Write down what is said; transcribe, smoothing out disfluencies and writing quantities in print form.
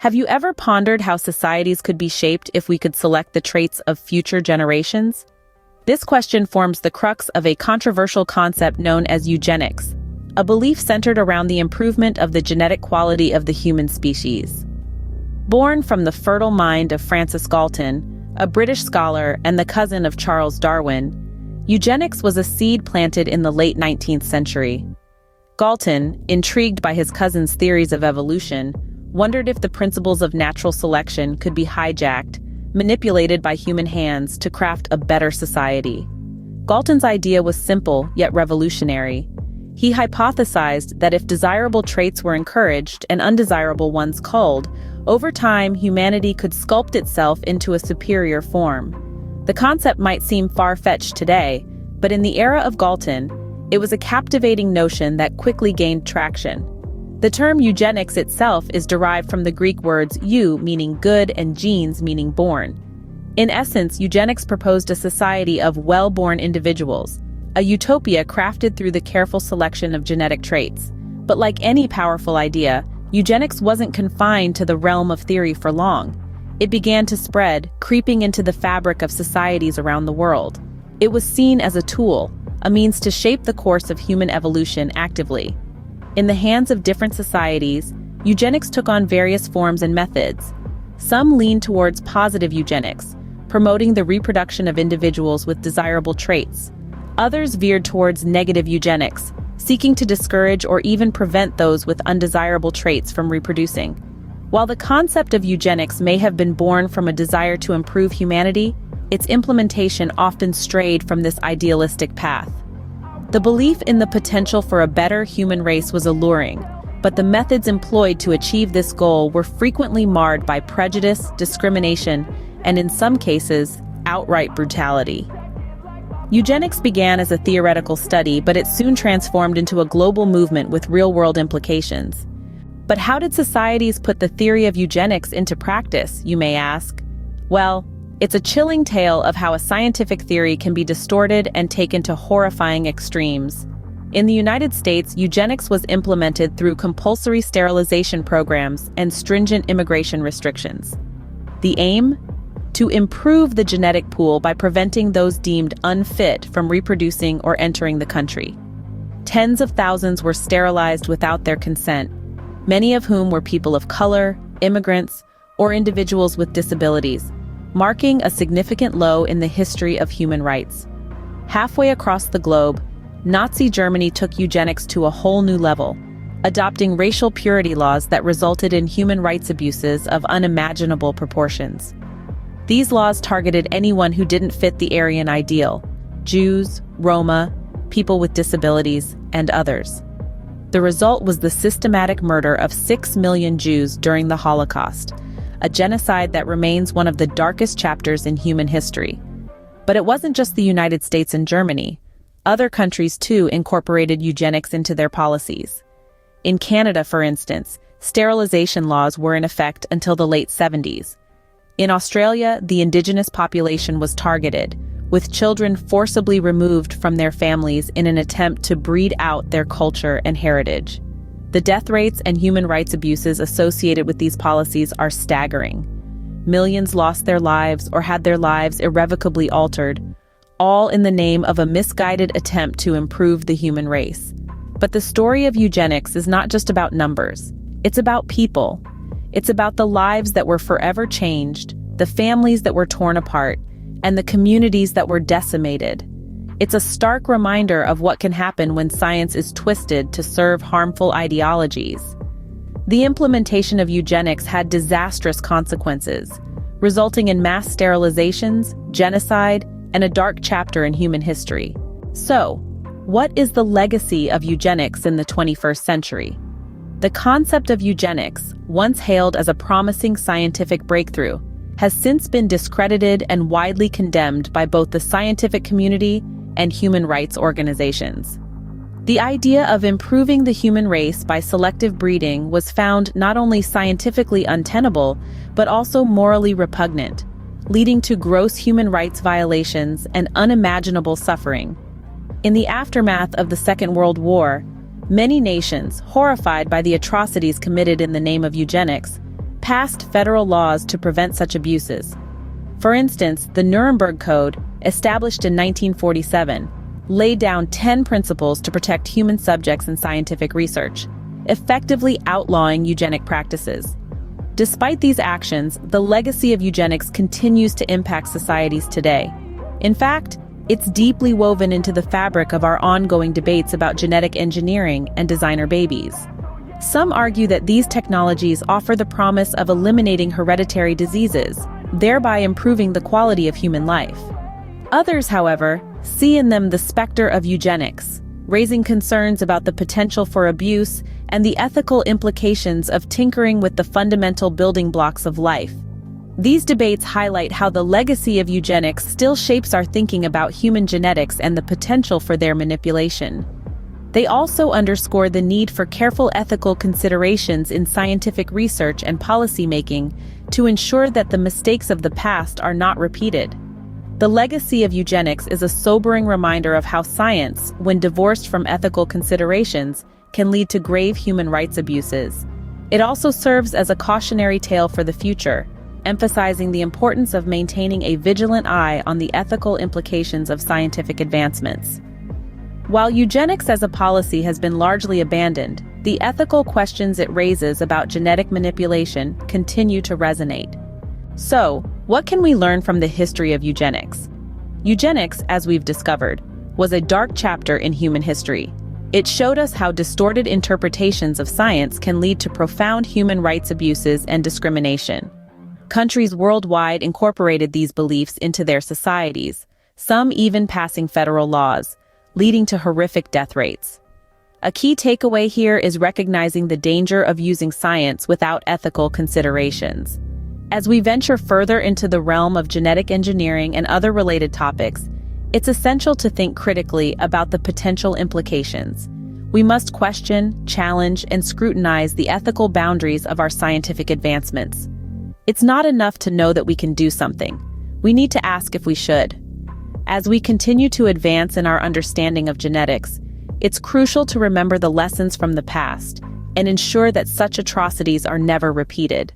Have you ever pondered how societies could be shaped if we could select the traits of future generations? This question forms the crux of a controversial concept known as eugenics, a belief centered around the improvement of the genetic quality of the human species. Born from the fertile mind of Francis Galton, a British scholar and the cousin of Charles Darwin, eugenics was a seed planted in the late 19th century. Galton, intrigued by his cousin's theories of evolution, wondered if the principles of natural selection could be hijacked, manipulated by human hands to craft a better society. Galton's idea was simple yet revolutionary. He hypothesized that if desirable traits were encouraged and undesirable ones culled, over time humanity could sculpt itself into a superior form. The concept might seem far-fetched today, but in the era of Galton, it was a captivating notion that quickly gained traction. The term eugenics itself is derived from the Greek words eu meaning good and genes meaning born. In essence, eugenics proposed a society of well-born individuals, a utopia crafted through the careful selection of genetic traits. But like any powerful idea, eugenics wasn't confined to the realm of theory for long. It began to spread, creeping into the fabric of societies around the world. It was seen as a tool, a means to shape the course of human evolution actively. In the hands of different societies, eugenics took on various forms and methods. Some leaned towards positive eugenics, promoting the reproduction of individuals with desirable traits. Others veered towards negative eugenics, seeking to discourage or even prevent those with undesirable traits from reproducing. While the concept of eugenics may have been born from a desire to improve humanity, its implementation often strayed from this idealistic path. The belief in the potential for a better human race was alluring, but the methods employed to achieve this goal were frequently marred by prejudice, discrimination, and in some cases, outright brutality. Eugenics began as a theoretical study, but it soon transformed into a global movement with real-world implications. But how did societies put the theory of eugenics into practice, you may ask? Well, it's a chilling tale of how a scientific theory can be distorted and taken to horrifying extremes. In the United States, eugenics was implemented through compulsory sterilization programs and stringent immigration restrictions. The aim? To improve the genetic pool by preventing those deemed unfit from reproducing or entering the country. Tens of thousands were sterilized without their consent, many of whom were people of color, immigrants, or individuals with disabilities, marking a significant low in the history of human rights. Halfway across the globe, Nazi Germany took eugenics to a whole new level, adopting racial purity laws that resulted in human rights abuses of unimaginable proportions. These laws targeted anyone who didn't fit the Aryan ideal: Jews, Roma, people with disabilities, and others. The result was the systematic murder of 6 million Jews during the Holocaust, a genocide that remains one of the darkest chapters in human history. But it wasn't just the United States and Germany. Other countries too incorporated eugenics into their policies. In Canada, for instance, sterilization laws were in effect until the late 70s. In Australia, the Indigenous population was targeted, with children forcibly removed from their families in an attempt to breed out their culture and heritage. The death rates and human rights abuses associated with these policies are staggering. Millions lost their lives or had their lives irrevocably altered, all in the name of a misguided attempt to improve the human race. But the story of eugenics is not just about numbers. It's about people. It's about the lives that were forever changed, the families that were torn apart, and the communities that were decimated. It's a stark reminder of what can happen when science is twisted to serve harmful ideologies. The implementation of eugenics had disastrous consequences, resulting in mass sterilizations, genocide, and a dark chapter in human history. So, what is the legacy of eugenics in the 21st century? The concept of eugenics, once hailed as a promising scientific breakthrough, has since been discredited and widely condemned by both the scientific community and human rights organizations. The idea of improving the human race by selective breeding was found not only scientifically untenable, but also morally repugnant, leading to gross human rights violations and unimaginable suffering. In the aftermath of the Second World War, many nations, horrified by the atrocities committed in the name of eugenics, passed federal laws to prevent such abuses. For instance, the Nuremberg Code, established in 1947, laid down 10 principles to protect human subjects in scientific research, effectively outlawing eugenic practices. Despite these actions, the legacy of eugenics continues to impact societies today. In fact, it's deeply woven into the fabric of our ongoing debates about genetic engineering and designer babies. Some argue that these technologies offer the promise of eliminating hereditary diseases, thereby improving the quality of human life. Others, however, see in them the specter of eugenics, raising concerns about the potential for abuse and the ethical implications of tinkering with the fundamental building blocks of life. These debates highlight how the legacy of eugenics still shapes our thinking about human genetics and the potential for their manipulation. They also underscore the need for careful ethical considerations in scientific research and policymaking to ensure that the mistakes of the past are not repeated. The legacy of eugenics is a sobering reminder of how science, when divorced from ethical considerations, can lead to grave human rights abuses. It also serves as a cautionary tale for the future, emphasizing the importance of maintaining a vigilant eye on the ethical implications of scientific advancements. While eugenics as a policy has been largely abandoned, the ethical questions it raises about genetic manipulation continue to resonate. So, what can we learn from the history of eugenics? Eugenics, as we've discovered, was a dark chapter in human history. It showed us how distorted interpretations of science can lead to profound human rights abuses and discrimination. Countries worldwide incorporated these beliefs into their societies, some even passing federal laws, leading to horrific death rates. A key takeaway here is recognizing the danger of using science without ethical considerations. As we venture further into the realm of genetic engineering and other related topics, it's essential to think critically about the potential implications. We must question, challenge, and scrutinize the ethical boundaries of our scientific advancements. It's not enough to know that we can do something. We need to ask if we should. As we continue to advance in our understanding of genetics, it's crucial to remember the lessons from the past and ensure that such atrocities are never repeated.